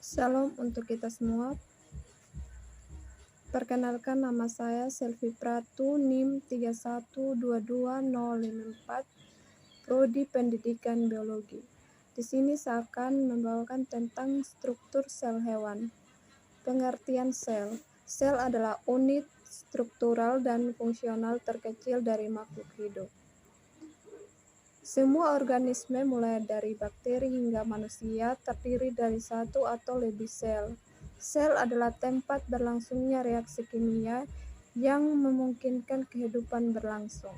Salam untuk kita semua. Perkenalkan, nama saya Selvi Pratu, NIM 3122054, Prodi Pendidikan Biologi. Di sini saya akan membawakan tentang struktur sel hewan. Pengertian sel. Sel adalah unit struktural dan fungsional terkecil dari makhluk hidup. Semua organisme mulai dari bakteri hingga manusia terdiri dari satu atau lebih sel. Sel adalah tempat berlangsungnya reaksi kimia yang memungkinkan kehidupan berlangsung.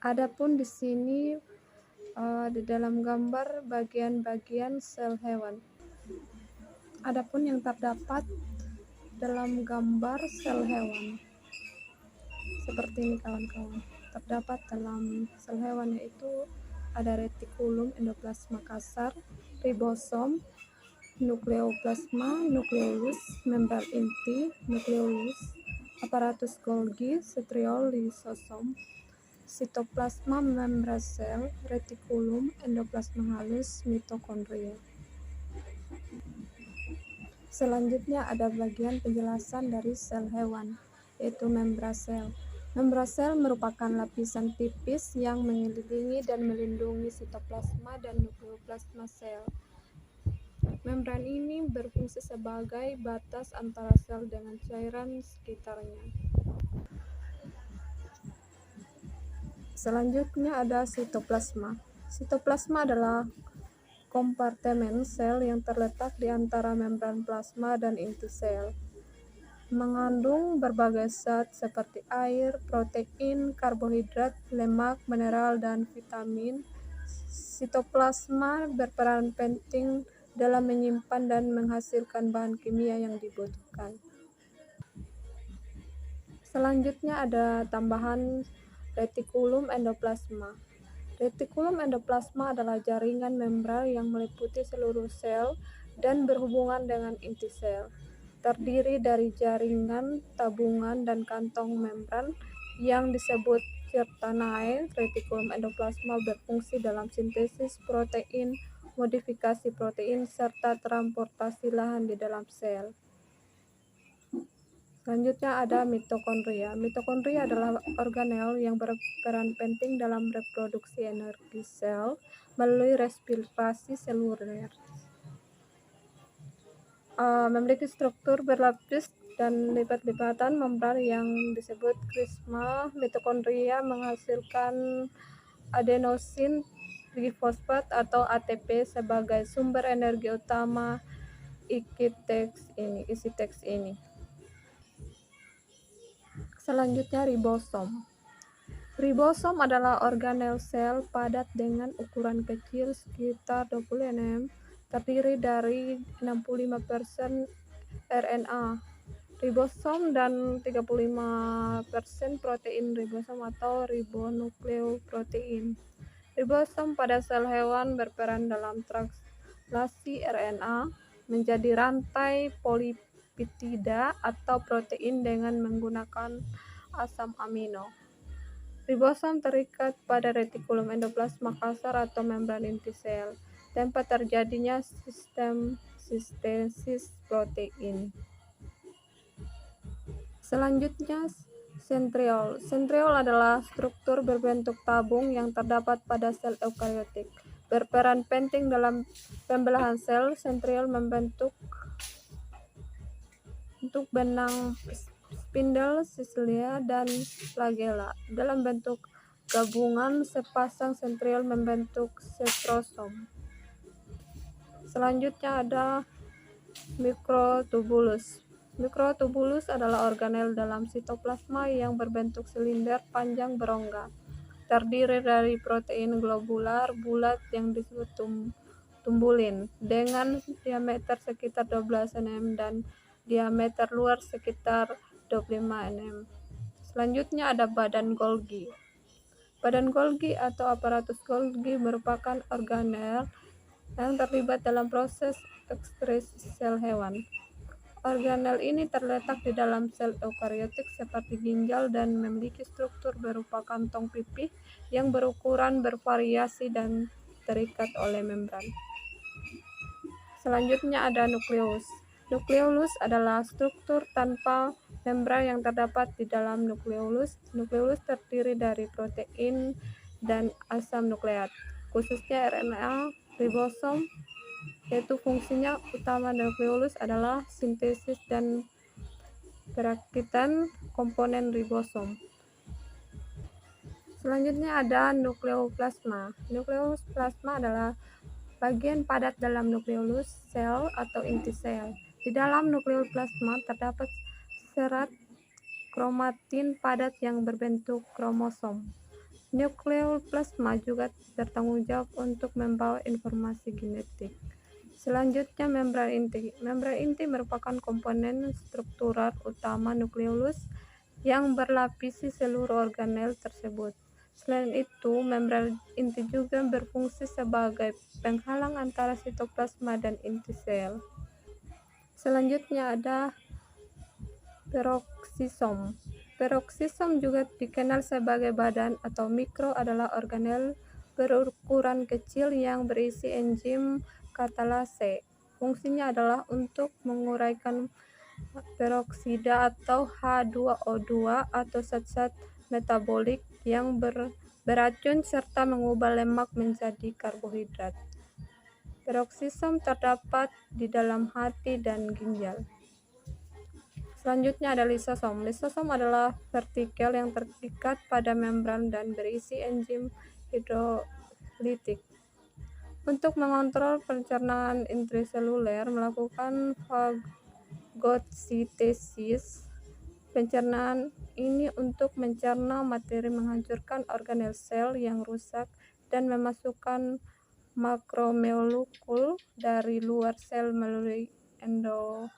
Adapun di sini di dalam gambar bagian-bagian sel hewan. Adapun yang terdapat dalam gambar sel hewan seperti ini kawan-kawan. Terdapat dalam sel hewan yaitu ada retikulum, endoplasma kasar, ribosom, nukleoplasma, nukleolus, membran inti, nukleolus, aparatus Golgi, centriol, lisosom, sitoplasma, membran sel, retikulum, endoplasma halus, mitokondria. Selanjutnya ada bagian penjelasan dari sel hewan, yaitu membran sel. Membran sel merupakan lapisan tipis yang mengelilingi dan melindungi sitoplasma dan nukleoplasma sel. Membran ini berfungsi sebagai batas antara sel dengan cairan sekitarnya. Selanjutnya ada sitoplasma. Sitoplasma adalah kompartemen sel yang terletak di antara membran plasma dan inti sel. Mengandung berbagai zat seperti air, protein, karbohidrat, lemak, mineral, dan vitamin. Sitoplasma berperan penting dalam menyimpan dan menghasilkan bahan kimia yang dibutuhkan. Selanjutnya ada tambahan retikulum endoplasma. Retikulum endoplasma adalah jaringan membran yang meliputi seluruh sel dan berhubungan dengan inti sel. Terdiri dari jaringan, tabungan, dan kantong membran yang disebut cirtanae. Retikulum endoplasma berfungsi dalam sintesis protein, modifikasi protein, serta transportasi lahan di dalam sel. Selanjutnya ada mitokondria. Mitokondria adalah organel yang berperan penting dalam reproduksi energi sel melalui respirasi seluler. Memiliki struktur berlapis dan lipat-lipatan membran yang disebut krisma. Mitokondria menghasilkan adenosin trifosfat atau ATP sebagai sumber energi utama isi teks ini. Selanjutnya ribosom. Ribosom adalah organel sel padat dengan ukuran kecil sekitar 20 nm, terdiri dari 65% RNA ribosom dan 35% protein ribosom atau ribonukleoprotein. Ribosom pada sel hewan berperan dalam translasi RNA menjadi rantai polipeptida atau protein dengan menggunakan asam amino. Ribosom terikat pada retikulum endoplasma kasar atau membran inti sel, tempat terjadinya sistem sintesis protein. Selanjutnya centriol. Centriol adalah struktur berbentuk tabung yang terdapat pada sel eukariotik. Berperan penting dalam pembelahan sel. Centriol membentuk benang spindle, sisilia, dan flagella. Dalam bentuk gabungan, sepasang centriol membentuk centrosom. Selanjutnya ada mikrotubulus. Mikrotubulus adalah organel dalam sitoplasma yang berbentuk silinder panjang berongga. Terdiri dari protein globular bulat yang disebut tumbulin dengan diameter sekitar 12 nm dan diameter luar sekitar 25 nm. Selanjutnya ada badan Golgi. Badan Golgi atau aparatus Golgi merupakan organel yang terlibat dalam proses ekskresi sel hewan. Organel ini terletak di dalam sel eukariotik seperti ginjal dan memiliki struktur berupa kantong pipih yang berukuran bervariasi dan terikat oleh membran. Selanjutnya ada nukleus. Nukleolus adalah struktur tanpa membran yang terdapat di dalam nukleolus. Nukleolus terdiri dari protein dan asam nukleat, khususnya RNA, ribosom, yaitu fungsinya utama nukleolus adalah sintesis dan perakitan komponen ribosom. Selanjutnya ada nukleoplasma. Nukleoplasma adalah bagian padat dalam nukleolus sel atau inti sel. Di dalam nukleoplasma terdapat serat kromatin padat yang berbentuk kromosom. Nukleoplasma juga bertanggung jawab untuk membawa informasi genetik. Selanjutnya membran inti. Membran inti merupakan komponen struktural utama nukleolus yang berlapisi seluruh organel tersebut. Selain itu, membran inti juga berfungsi sebagai penghalang antara sitoplasma dan inti sel. Selanjutnya ada peroksisom. Peroksisom juga dikenal sebagai badan atau mikro adalah organel berukuran kecil yang berisi enzim katalase. Fungsinya adalah untuk menguraikan peroksida atau H2O2 atau zat-zat metabolik yang beracun serta mengubah lemak menjadi karbohidrat. Peroksisom terdapat di dalam hati dan ginjal. Selanjutnya ada lisosom. Lisosom adalah partikel yang terikat pada membran dan berisi enzim hidrolitik. Untuk mengontrol pencernaan intraseluler, melakukan fagositosis. Pencernaan ini untuk mencerna materi, menghancurkan organel sel yang rusak, dan memasukkan makromolekul dari luar sel melalui endositosis.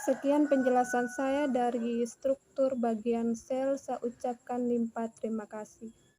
Sekian penjelasan saya dari struktur bagian sel. Saya ucapkan limpah terima kasih.